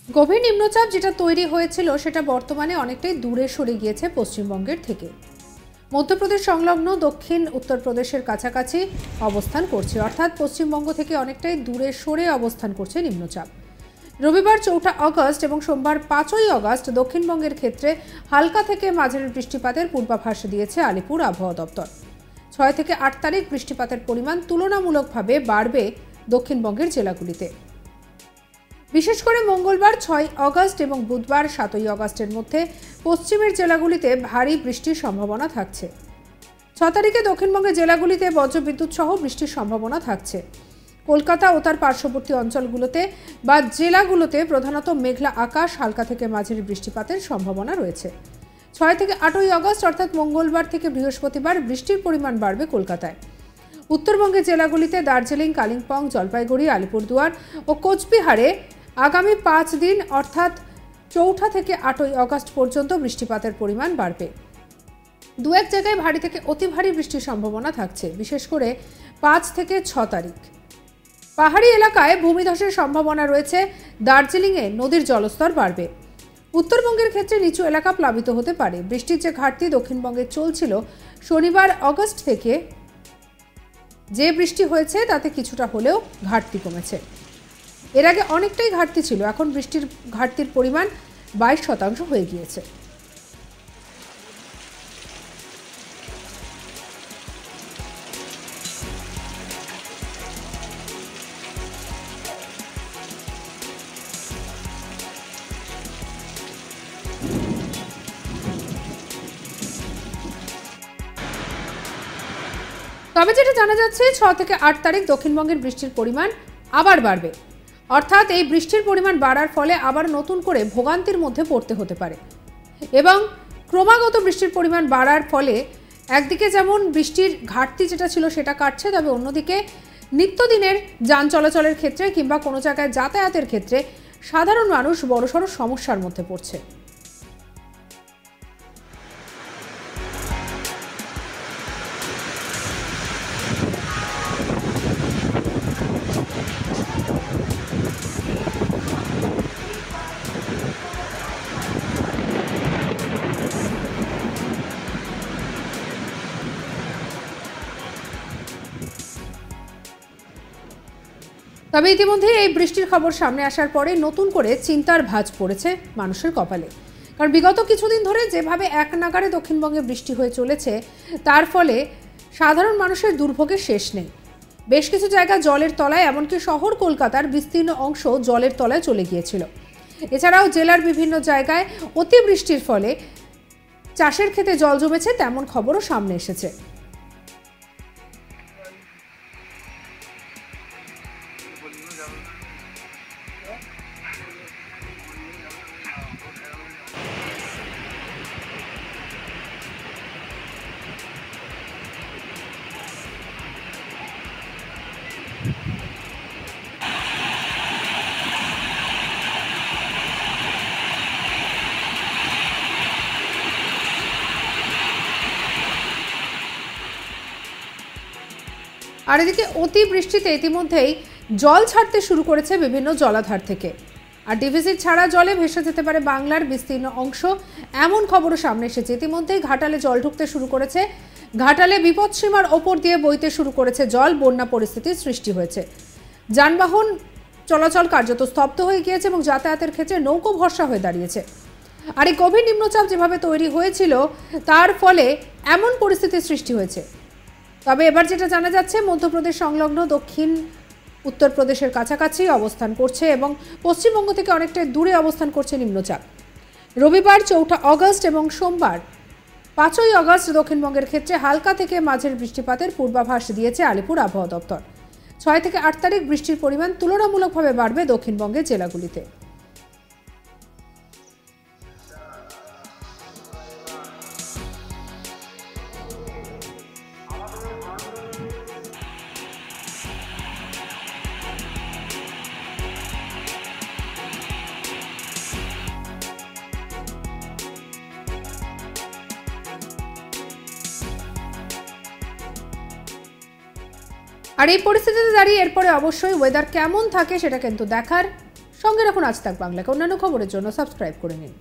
গভীর নিম্নচাপ যেটা তৈরি হয়েছিল সেটা বর্তমানে অনেকটাই দূরে সরে গিয়েছে পশ্চিমবঙ্গের থেকে। মধ্যপ্রদেশ সংলগ্ন দক্ষিণ উত্তরপ্রদেশের কাছাকাছি অবস্থান করছে, অর্থাৎ পশ্চিমবঙ্গ থেকে অনেকটাই দূরে সরে অবস্থান করছে নিম্নচাপ। রবিবার 4 আগস্ট এবং সোমবার 5 আগস্ট দক্ষিণবঙ্গের ক্ষেত্রে হালকা থেকে মাঝারি বৃষ্টিপাতের পূর্বাভাস দিয়েছে আলিপুর আবহাওয়া দপ্তর। 6 থেকে 8 তারিখ বৃষ্টিপাতের পরিমাণ তুলনামূলকভাবে বাড়বে দক্ষিণবঙ্গের জেলাগুলিতে। বিশেষ করে মঙ্গলবার 6 আগস্ট এবং বুধবার 7 আগস্টের মধ্যে পশ্চিমের জেলাগুলিতে ভারী বৃষ্টির সম্ভাবনা থাকছে। 6 তারিখে দক্ষিণবঙ্গের জেলাগুলিতে বজ্রবিদ্যুৎ সহ বৃষ্টির সম্ভাবনা থাকছে। কলকাতা ও তার পার্শ্ববর্তী অঞ্চলগুলোতে বা জেলাগুলোতে প্রধানত মেঘলা আকাশ, হালকা থেকে মাঝারি বৃষ্টিপাতের সম্ভাবনা রয়েছে। 6 থেকে 8 আগস্ট অর্থাৎ মঙ্গলবার থেকে বৃহস্পতিবার বৃষ্টির পরিমাণ বাড়বে কলকাতায়। উত্তরবঙ্গের জেলাগুলিতে দার্জিলিং, কালিম্পং, জলপাইগুড়ি, আলিপুরদুয়ার ও কোচবিহারে আগামী 5 দিন অর্থাৎ 4 থেকে 8 আগস্ট পর্যন্ত বৃষ্টিপাতের পরিমাণ বাড়বে। দু এক জায়গায় ভারী থেকে অতি ভারী বৃষ্টির সম্ভাবনা থাকছে, বিশেষ করে 5 থেকে 6 তারিখ। পাহাড়ি এলাকায় ভূমিধসের সম্ভাবনা রয়েছে। দার্জিলিংয়ে নদীর জলস্তর বাড়বে। উত্তরবঙ্গের ক্ষেত্রে নিচু এলাকা প্লাবিত হতে পারে। বৃষ্টির যে ঘাটতি দক্ষিণবঙ্গে চলছিল, শনিবার আগস্ট থেকে যে বৃষ্টি হয়েছে তাতে কিছুটা হলেও ঘাটতি কমেছে। এর আগে অনেকটাই ঘাটতি ছিল, এখন বৃষ্টির ঘাটতির পরিমাণ 22% হয়ে গিয়েছে। তবে যেটা জানা যাচ্ছে 6 থেকে 8 তারিখ দক্ষিণবঙ্গের বৃষ্টির পরিমাণ আবার বাড়বে, অর্থাৎ এই বৃষ্টির পরিমাণ বাড়ার ফলে আবার নতুন করে ভোগান্তির মধ্যে পড়তে হতে পারে। এবং ক্রমাগত বৃষ্টির পরিমাণ বাড়ার ফলে একদিকে যেমন বৃষ্টির ঘাটতি যেটা ছিল সেটা কাটছে, তবে অন্যদিকে নিত্যদিনের যান চলাচলের ক্ষেত্রে কিংবা কোনো জায়গায় যাতায়াতের ক্ষেত্রে সাধারণ মানুষ বড়সড় সমস্যার মধ্যে পড়ছে। তবে ইতিমধ্যে এই বৃষ্টির খবর সামনে আসার পরে নতুন করে চিন্তার ভাঁজ পড়েছে মানুষের কপালে। কারণ বিগত কিছুদিন ধরে যেভাবে এক নাগাড়ে দক্ষিণবঙ্গে বৃষ্টি হয়ে চলেছে, তার ফলে সাধারণ মানুষের দুর্ভোগের শেষ নেই। বেশ কিছু জায়গা জলের তলায়, এমনকি শহর কলকাতার বিস্তীর্ণ অংশ জলের তলায় চলে গিয়েছিল। এছাড়াও জেলার বিভিন্ন জায়গায় অতিবৃষ্টির ফলে চাষের ক্ষেতে জল জমেছে, তেমন খবরও সামনে এসেছে। আর এদিকে অতি বৃষ্টিতে ইতিমধ্যেই জল ছাড়তে শুরু করেছে বিভিন্ন জলাধার থেকে। আর ডিভিসির ছাড়া জলে ভেসে যেতে পারে বাংলার বিস্তীর্ণ অংশ, এমন খবরও সামনে এসেছে। ইতিমধ্যেই ঘাটালে জল ঢুকতে শুরু করেছে। ঘাটালে বিপদসীমার ওপর দিয়ে বইতে শুরু করেছে জল, বন্যা পরিস্থিতির সৃষ্টি হয়েছে। যানবাহন চলাচল কার্যত স্তব্ধ হয়ে গিয়েছে এবং যাতায়াতের ক্ষেত্রে নৌকো ভরসা হয়ে দাঁড়িয়েছে। আর এই গভীর নিম্নচাপ যেভাবে তৈরি হয়েছিল তার ফলে এমন পরিস্থিতির সৃষ্টি হয়েছে। তবে এবার যেটা জানা যাচ্ছে, মধ্যপ্রদেশ সংলগ্ন দক্ষিণ উত্তরপ্রদেশের কাছাকাছি অবস্থান করছে এবং পশ্চিমবঙ্গ থেকে অনেকটা দূরে অবস্থান করছে নিম্নচাপ। রবিবার 4 আগস্ট এবং সোমবার 5 আগস্ট দক্ষিণবঙ্গের ক্ষেত্রে হালকা থেকে মাঝারি বৃষ্টিপাতের পূর্বাভাস দিয়েছে আলিপুর আবহাওয়া দপ্তর। 6 থেকে 8 তারিখ বৃষ্টির পরিমাণ তুলনামূলকভাবে বাড়বে দক্ষিণবঙ্গের জেলাগুলিতে। আর এই পরিস্থিতিতে দাঁড়িয়ে এরপরে অবশ্যই ওয়েদার কেমন থাকে সেটা কিন্তু দেখার সঙ্গে রাখুন আজ তাক বাংলাকে। অন্যান্য খবরের জন্য সাবস্ক্রাইব করে নিন।